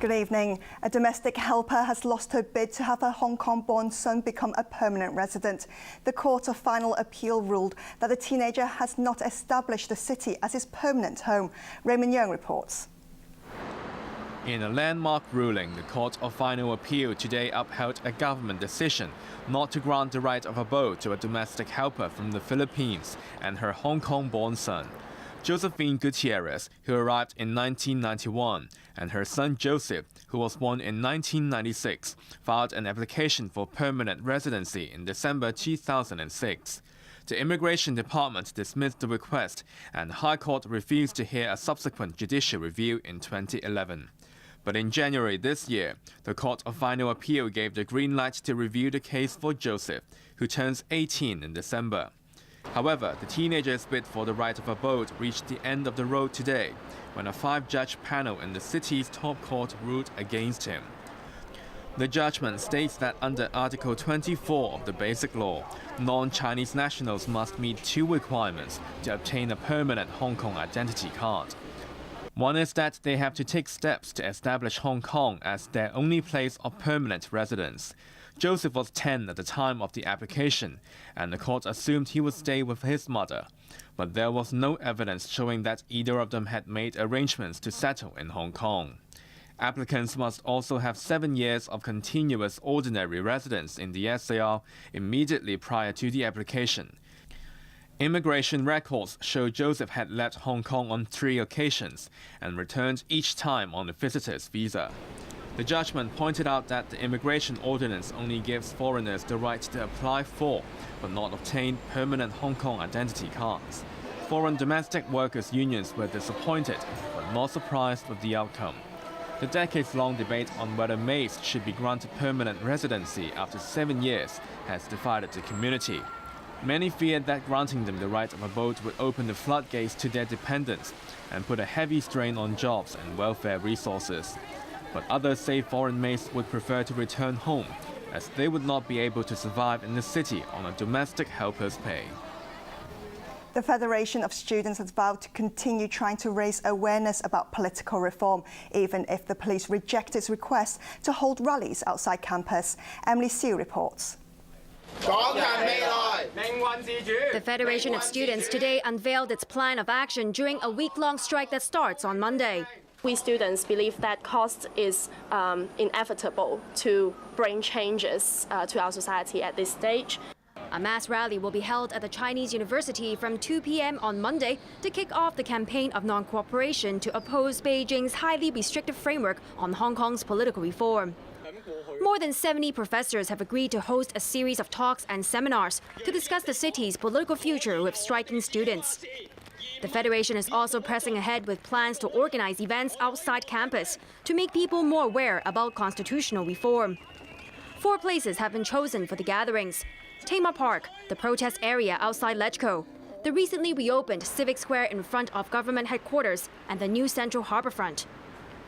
Good evening. A domestic helper has lost her bid to have her Hong Kong-born son become a permanent resident. The Court of Final Appeal ruled that the teenager has not established the city as his permanent home. Raymond Yeung reports. In a landmark ruling, the Court of Final Appeal today upheld a government decision not to grant the right of abode to a domestic helper from the Philippines and her Hong Kong-born son. Josephine Gutierrez, who arrived in 1991, and her son Joseph, who was born in 1996, filed an application for permanent residency in December 2006. The Immigration Department dismissed the request, and the High Court refused to hear a subsequent judicial review in 2011. But in January this year, the Court of Final Appeal gave the green light to review the case for Joseph, who turns 18 in December. However, the teenager's bid for the right of abode reached the end of the road today, when a 5-judge panel in the city's top court ruled against him. The judgment states that under Article 24 of the Basic Law, non-Chinese nationals must meet 2 requirements to obtain a permanent Hong Kong identity card. One is that they have to take steps to establish Hong Kong as their only place of permanent residence. Joseph was 10 at the time of the application, and the court assumed he would stay with his mother. But there was no evidence showing that either of them had made arrangements to settle in Hong Kong. Applicants must also have 7 years of continuous ordinary residence in the SAR immediately prior to the application. Immigration records show Joseph had left Hong Kong on 3 occasions and returned each time on a visitor's visa. The judgment pointed out that the immigration ordinance only gives foreigners the right to apply for, but not obtain, permanent Hong Kong identity cards. Foreign domestic workers' unions were disappointed, but not surprised with the outcome. The decades-long debate on whether maids should be granted permanent residency after 7 years has divided the community. Many feared that granting them the right of abode would open the floodgates to their dependents and put a heavy strain on jobs and welfare resources. But others say foreign maids would prefer to return home, as they would not be able to survive in the city on a domestic helper's pay. The Federation of Students has vowed to continue trying to raise awareness about political reform, even if the police reject its request to hold rallies outside campus. Emily Siu reports. The Federation of Students today unveiled its plan of action during a week-long strike that starts on Monday. We students believe that cost is inevitable to bring changes to our society at this stage. A mass rally will be held at the Chinese University from 2 p.m. on Monday to kick off the campaign of non-cooperation to oppose Beijing's highly restrictive framework on Hong Kong's political reform. More than 70 professors have agreed to host a series of talks and seminars to discuss the city's political future with striking students. The Federation is also pressing ahead with plans to organize events outside campus to make people more aware about constitutional reform. 4 places have been chosen for the gatherings: Tamar Park, the protest area outside Lechco, the recently reopened Civic Square in front of government headquarters, and the new Central Harbourfront.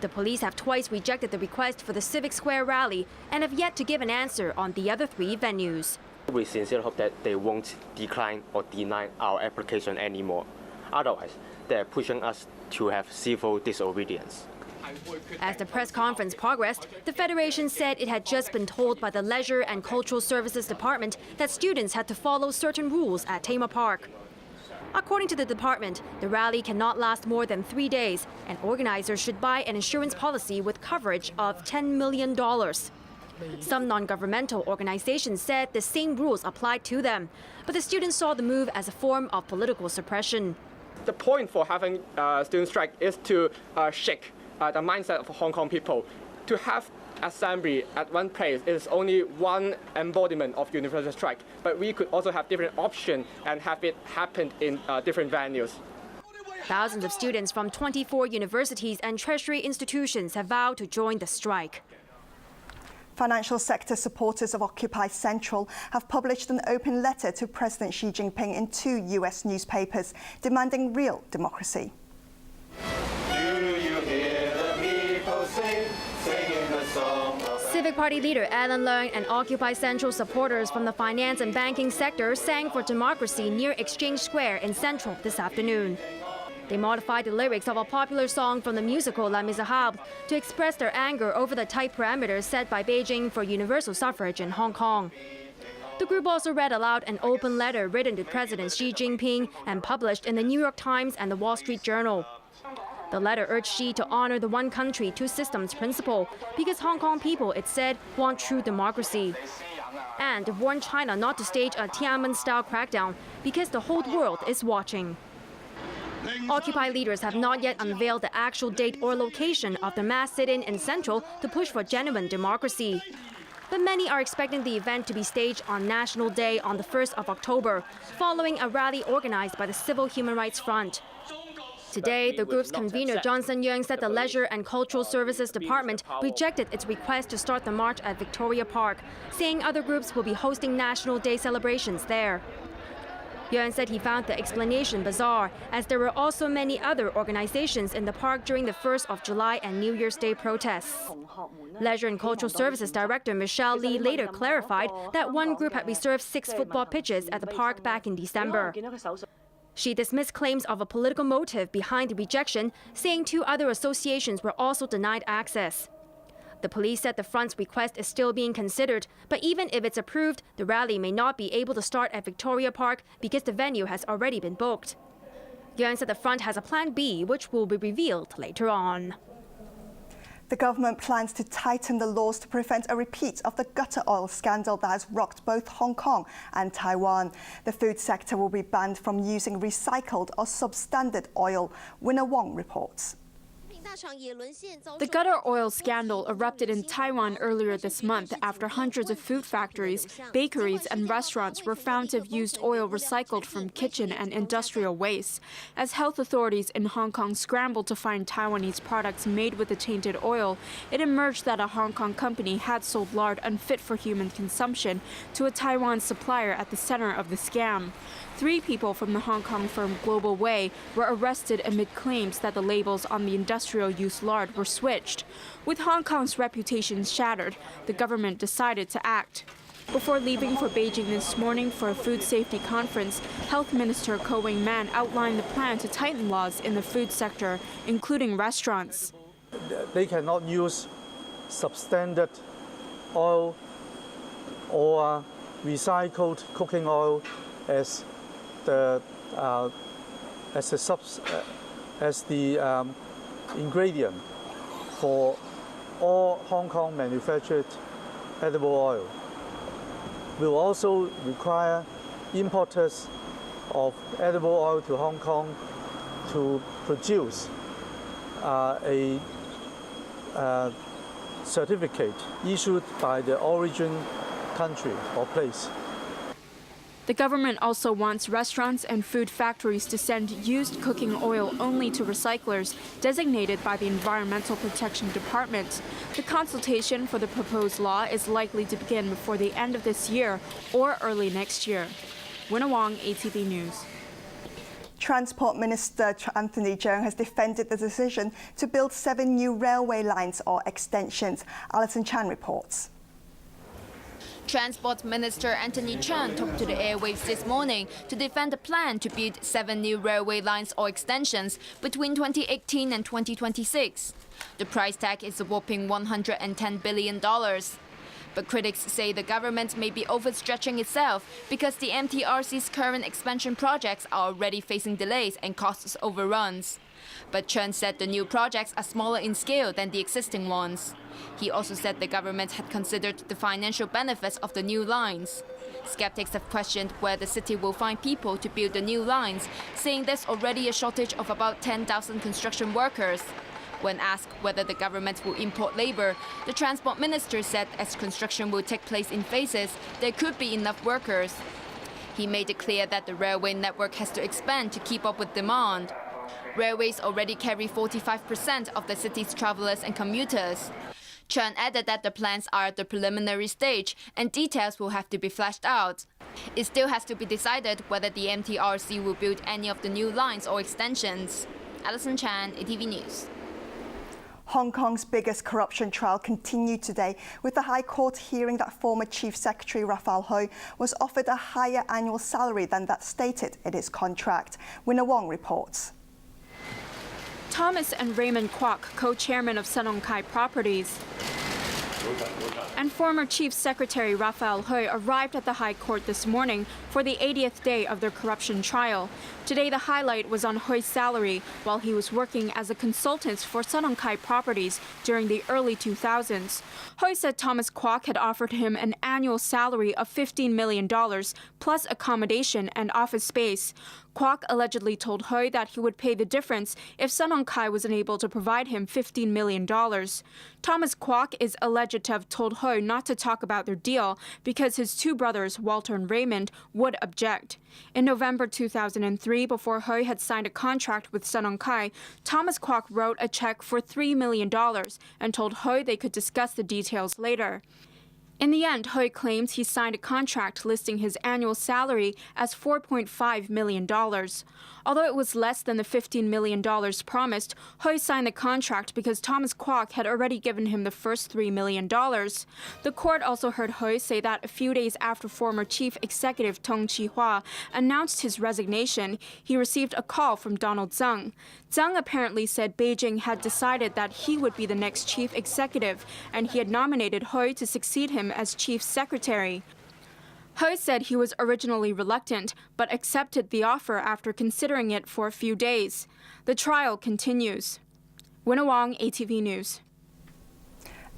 The police have twice rejected the request for the Civic Square rally and have yet to give an answer on the other 3 venues. We sincerely hope that they won't decline or deny our application anymore. Otherwise, they're pushing us to have civil disobedience. As the press conference progressed, the Federation said it had just been told by the Leisure and Cultural Services Department that students had to follow certain rules at Tamar Park. According to the department, the rally cannot last more than 3 days, and organizers should buy an insurance policy with coverage of $10 million. Some non-governmental organizations said the same rules applied to them, but the students saw the move as a form of political suppression. The point for having a student strike is to shake the mindset of Hong Kong people. To have assembly at one place is only one embodiment of universal strike, but we could also have different options and have it happen in different venues. Thousands of students from 24 universities and tertiary institutions have vowed to join the strike. Financial sector supporters of Occupy Central have published an open letter to President Xi Jinping in 2 US newspapers, demanding real democracy. Civic Party leader Alan Leung and Occupy Central supporters from the finance and banking sector sang for democracy near Exchange Square in Central this afternoon. They modified the lyrics of a popular song from the musical Les Miserables to express their anger over the tight parameters set by Beijing for universal suffrage in Hong Kong. The group also read aloud an open letter written to President Xi Jinping and published in the New York Times and the Wall Street Journal. The letter urged Xi to honor the one country, two systems principle because Hong Kong people, it said, want true democracy. And warned China not to stage a Tiananmen-style crackdown because the whole world is watching. Occupy leaders have not yet unveiled the actual date or location of the mass sit-in in Central to push for genuine democracy. But many are expecting the event to be staged on National Day on the 1st of October, following a rally organized by the Civil Human Rights Front. Today, the group's convener Johnson Yeung said the Leisure and Cultural Services Department rejected its request to start the march at Victoria Park, saying other groups will be hosting National Day celebrations there. Yeung said he found the explanation bizarre, as there were also many other organizations in the park during the 1st of July and New Year's Day protests. Leisure and Cultural Services Director Michelle Lee later clarified that one group had reserved 6 football pitches at the park back in December. She dismissed claims of a political motive behind the rejection, saying 2 other associations were also denied access. The police said the front's request is still being considered, but even if it's approved, the rally may not be able to start at Victoria Park because the venue has already been booked. Yeung said the front has a plan B, which will be revealed later on. The government plans to tighten the laws to prevent a repeat of the gutter oil scandal that has rocked both Hong Kong and Taiwan. The food sector will be banned from using recycled or substandard oil. Winner Wong reports. The gutter oil scandal erupted in Taiwan earlier this month after hundreds of food factories, bakeries, and restaurants were found to have used oil recycled from kitchen and industrial waste. As health authorities in Hong Kong scrambled to find Taiwanese products made with the tainted oil, it emerged that a Hong Kong company had sold lard unfit for human consumption to a Taiwan supplier at the center of the scam. 3 people from the Hong Kong firm Global Way were arrested amid claims that the labels on the industrial use lard were switched. With Hong Kong's reputation shattered, the government decided to act. Before leaving for Beijing this morning for a food safety conference, Health Minister Ko Wing-man outlined the plan to tighten laws in the food sector, including restaurants. They cannot use substandard oil or recycled cooking oil as the ingredient for all Hong Kong manufactured edible oil. We will also require importers of edible oil to Hong Kong to produce a certificate issued by the origin country or place. The government also wants restaurants and food factories to send used cooking oil only to recyclers designated by the Environmental Protection Department. The consultation for the proposed law is likely to begin before the end of this year or early next year. Winner Wong, ATV News. Transport Minister Anthony Cheung has defended the decision to build 7 new railway lines or extensions. Alison Chan reports. Transport Minister Anthony Cheung talked to the airwaves this morning to defend the plan to build 7 new railway lines or extensions between 2018 and 2026. The price tag is a whopping $110 billion. But critics say the government may be overstretching itself because the MTRC's current expansion projects are already facing delays and cost overruns. But Cheung said the new projects are smaller in scale than the existing ones. He also said the government had considered the financial benefits of the new lines. Skeptics have questioned where the city will find people to build the new lines, saying there's already a shortage of about 10,000 construction workers. When asked whether the government will import labor, the transport minister said as construction will take place in phases, there could be enough workers. He made it clear that the railway network has to expand to keep up with demand. Railways already carry 45% of the city's travelers and commuters. Cheung added that the plans are at the preliminary stage and details will have to be fleshed out. It still has to be decided whether the MTRC will build any of the new lines or extensions. Alison Chan, ATV News. Hong Kong's biggest corruption trial continued today, with the High Court hearing that former Chief Secretary Raphael Hui was offered a higher annual salary than that stated in his contract. Winner Wong reports. Thomas and Raymond Kwok, co-chairman of Sanongkai Properties, and former Chief Secretary Raphael Hui arrived at the High Court this morning for the 80th day of their corruption trial. Today, the highlight was on Hui's salary while he was working as a consultant for Sanongkai Properties during the early 2000s. Hui said Thomas Kwok had offered him an annual salary of $15 million plus accommodation and office space. Kwok allegedly told Hui that he would pay the difference if Sanongkai was unable to provide him $15 million. Thomas Kwok is alleged to have told Hui not to talk about their deal because his two brothers, Walter and Raymond, would object. In November 2003, before Hui had signed a contract with Sanongkai, Thomas Kwok wrote a check for $3 million and told Hui they could discuss the details later. In the end, Hui claims he signed a contract listing his annual salary as $4.5 million. Although it was less than the $15 million promised, Hui signed the contract because Thomas Kwok had already given him the first $3 million. The court also heard Hui say that a few days after former Chief Executive Tong Chi-hwa announced his resignation, he received a call from Donald Tsang. Tsang apparently said Beijing had decided that he would be the next chief executive, and he had nominated Hui to succeed him as chief secretary. Hui said he was originally reluctant, but accepted the offer after considering it for a few days. The trial continues. Winna Wong, ATV News.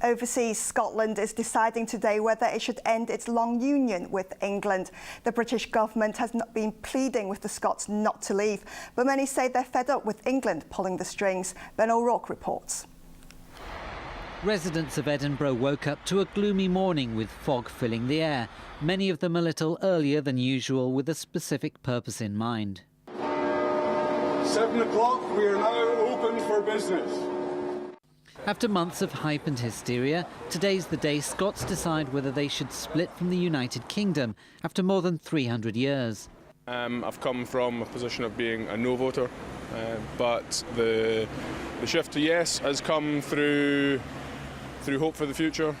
Overseas, Scotland is deciding today whether it should end its long union with England. The British government has not been pleading with the Scots not to leave, but many say they're fed up with England pulling the strings. Ben O'Rourke reports. Residents of Edinburgh woke up to a gloomy morning with fog filling the air, many of them a little earlier than usual with a specific purpose in mind. 7 o'clock, we are now open for business. After months of hype and hysteria, today's the day Scots decide whether they should split from the United Kingdom after more than 300 years. I've come from a position of being a no voter, but the shift to yes has come through hope for the future,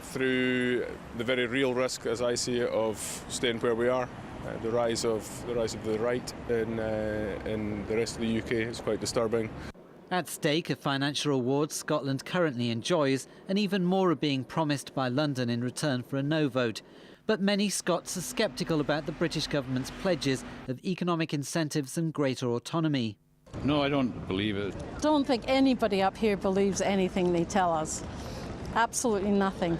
through the very real risk, as I see it, of staying where we are. The rise of the right in the rest of the UK is quite disturbing. At stake are financial rewards Scotland currently enjoys, and even more are being promised by London in return for a no vote. But many Scots are sceptical about the British government's pledges of economic incentives and greater autonomy. No, I don't believe it. Don't think anybody up here believes anything they tell us. Absolutely nothing.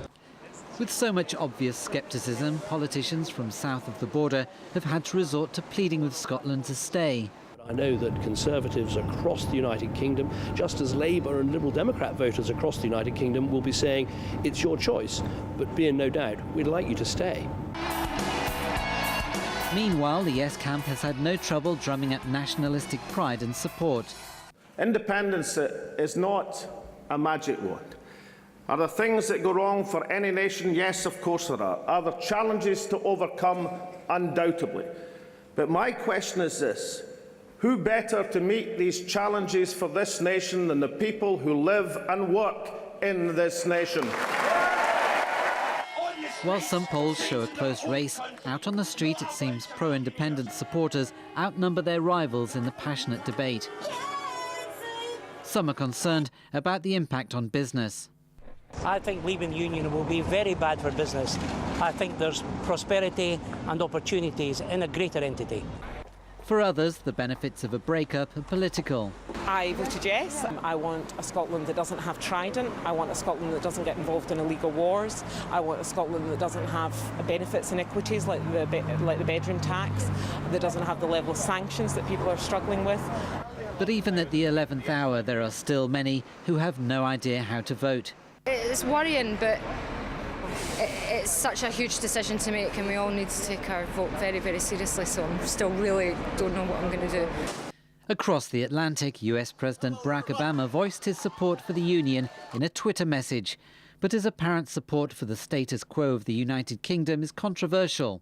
With so much obvious scepticism, politicians from south of the border have had to resort to pleading with Scotland to stay. I know that Conservatives across the United Kingdom, just as Labour and Liberal Democrat voters across the United Kingdom, will be saying it's your choice, but be in no doubt, we'd like you to stay. Meanwhile, the Yes camp has had no trouble drumming up nationalistic pride and support. Independence is not a magic wand. Are there things that go wrong for any nation? Yes, of course there are. Are there challenges to overcome? Undoubtedly. But my question is this: who better to meet these challenges for this nation than the people who live and work in this nation? While some polls show a close race, out on the street it seems pro-independence supporters outnumber their rivals in the passionate debate. Some are concerned about the impact on business. I think leaving the union will be very bad for business. I think there's prosperity and opportunities in a greater entity. For others, the benefits of a breakup are political. I voted yes. I want a Scotland that doesn't have Trident. I want a Scotland that doesn't get involved in illegal wars. I want a Scotland that doesn't have benefits and equities like the bedroom tax, that doesn't have the level of sanctions that people are struggling with. But even at the 11th hour, there are still many who have no idea how to vote. It's worrying, but it's such a huge decision to make, and we all need to take our vote very, very seriously, so I'm still really don't know what I'm going to do. Across the Atlantic, US President Barack Obama voiced his support for the Union in a Twitter message, but his apparent support for the status quo of the United Kingdom is controversial.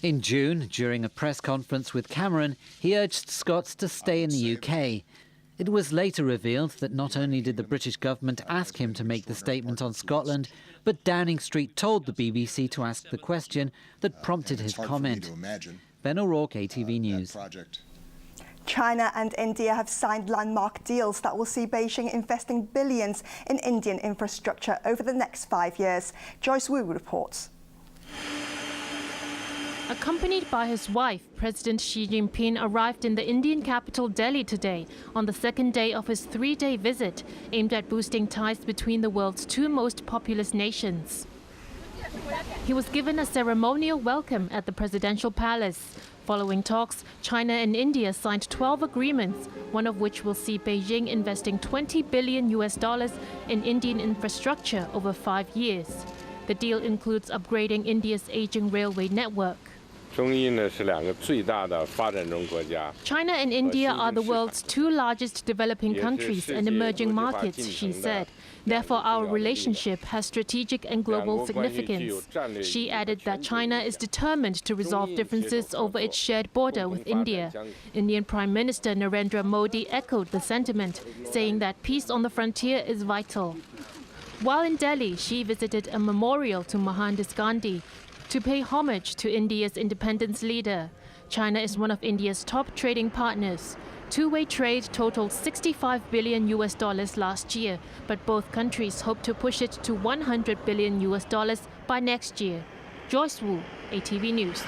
In June, during a press conference with Cameron, he urged Scots to stay in the UK. It was later revealed that not only did the British government ask him to make the statement on Scotland, but Downing Street told the BBC to ask the question that prompted his comment. Ben O'Rourke, ATV News. China and India have signed landmark deals that will see Beijing investing billions in Indian infrastructure over the next 5 years. Joyce Wu reports. Accompanied by his wife, President Xi Jinping arrived in the Indian capital Delhi today on the second day of his 3-day visit, aimed at boosting ties between the world's two most populous nations. He was given a ceremonial welcome at the presidential palace. Following talks, China and India signed 12 agreements, one of which will see Beijing investing $20 billion in Indian infrastructure over 5 years. The deal includes upgrading India's aging railway network. China and India are the world's two largest developing countries and emerging markets, she said. Therefore, our relationship has strategic and global significance. She added that China is determined to resolve differences over its shared border with India. Indian Prime Minister Narendra Modi echoed the sentiment, saying that peace on the frontier is vital. While in Delhi, she visited a memorial to Mohandas Gandhi to pay homage to India's independence leader. China is one of India's top trading partners. Two-way trade totaled $65 billion last year, but both countries hope to push it to $100 billion by next year. Joyce Wu, ATV News.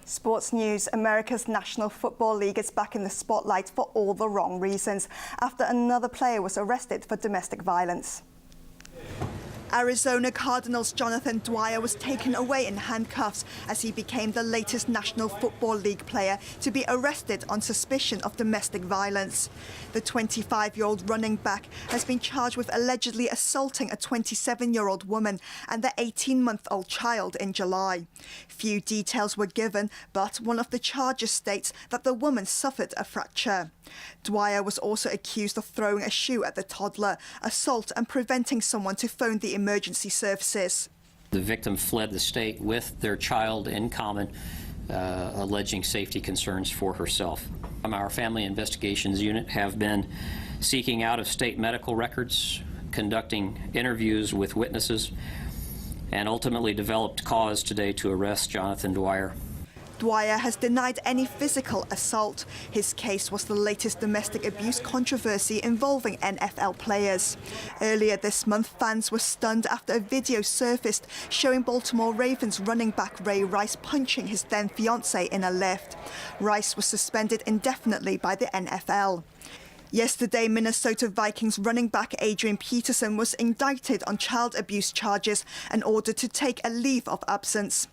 Sports news. America's National Football League is back in the spotlight for all the wrong reasons after another player was arrested for domestic violence. Arizona Cardinals' Jonathan Dwyer was taken away in handcuffs as he became the latest National Football League player to be arrested on suspicion of domestic violence. The 25-year-old running back has been charged with allegedly assaulting a 27-year-old woman and their 18-month-old child in July. Few details were given, but one of the charges states that the woman suffered a fracture. Dwyer was also accused of throwing a shoe at the toddler, assault and preventing someone to phone the emergency services. The victim fled the state with their child in common, alleging safety concerns for herself. Our Family Investigations Unit have been seeking out-of-state medical records, conducting interviews with witnesses, and ultimately developed cause today to arrest Jonathan Dwyer. Dwyer has denied any physical assault. His case was the latest domestic abuse controversy involving NFL players. Earlier this month, fans were stunned after a video surfaced showing Baltimore Ravens running back Ray Rice punching his then-fiancée in a lift. Rice was suspended indefinitely by the NFL. Yesterday, Minnesota Vikings running back Adrian Peterson was indicted on child abuse charges and ordered to take a leave of absence.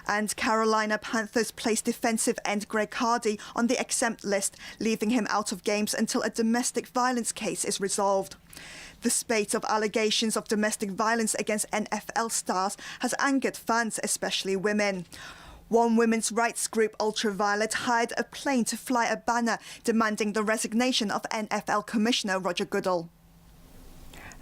And Carolina Panthers placed defensive end Greg Hardy on the exempt list, leaving him out of games until a domestic violence case is resolved. The spate of allegations of domestic violence against NFL stars has angered fans, especially women. One women's rights group, Ultraviolet, hired a plane to fly a banner demanding the resignation of NFL Commissioner Roger Goodell.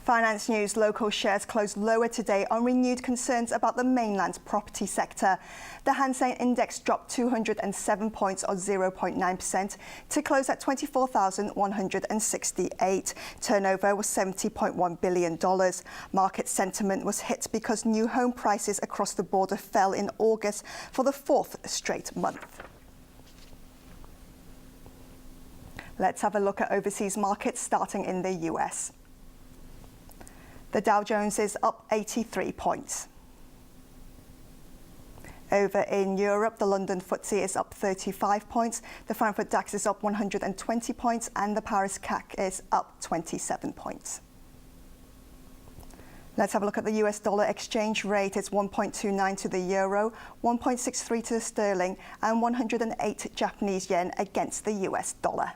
Finance news. Local shares closed lower today on renewed concerns about the mainland's property sector. The Hang Seng Index dropped 207 points or 0.9% to close at 24,168. Turnover was $70.1 billion. Market sentiment was hit because new home prices across the border fell in August for the fourth straight month. Let's have a look at overseas markets, starting in the US. The Dow Jones is up 83 points. Over in Europe, the London FTSE is up 35 points, the Frankfurt DAX is up 120 points, and the Paris CAC is up 27 points. Let's have a look at the US dollar exchange rate. It's 1.29 to the euro, 1.63 to the sterling, and 108 Japanese yen against the US dollar.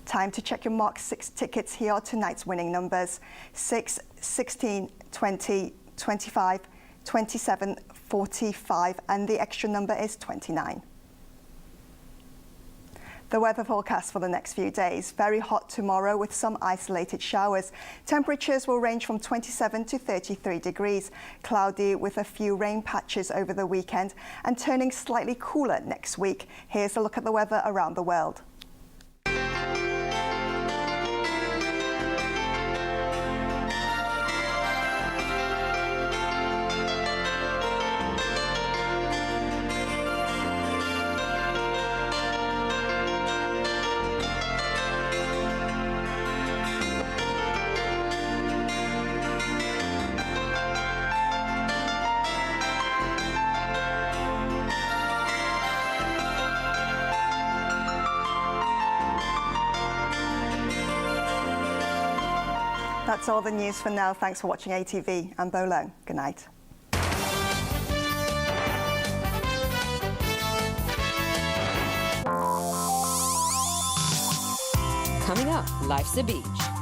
Time to check your Mark 6 tickets. Here are tonight's winning numbers: 6, 16, 20, 25, 27, 45, and the extra number is 29. The weather forecast for the next few days: very hot tomorrow with some isolated showers. Temperatures will range from 27 to 33 degrees. Cloudy with a few rain patches over the weekend and turning slightly cooler next week. Here's a look at the weather around the world. That's all the news for now. Thanks for watching ATV. I'm Bo Leung. Good night. Coming up, Life's a Beach.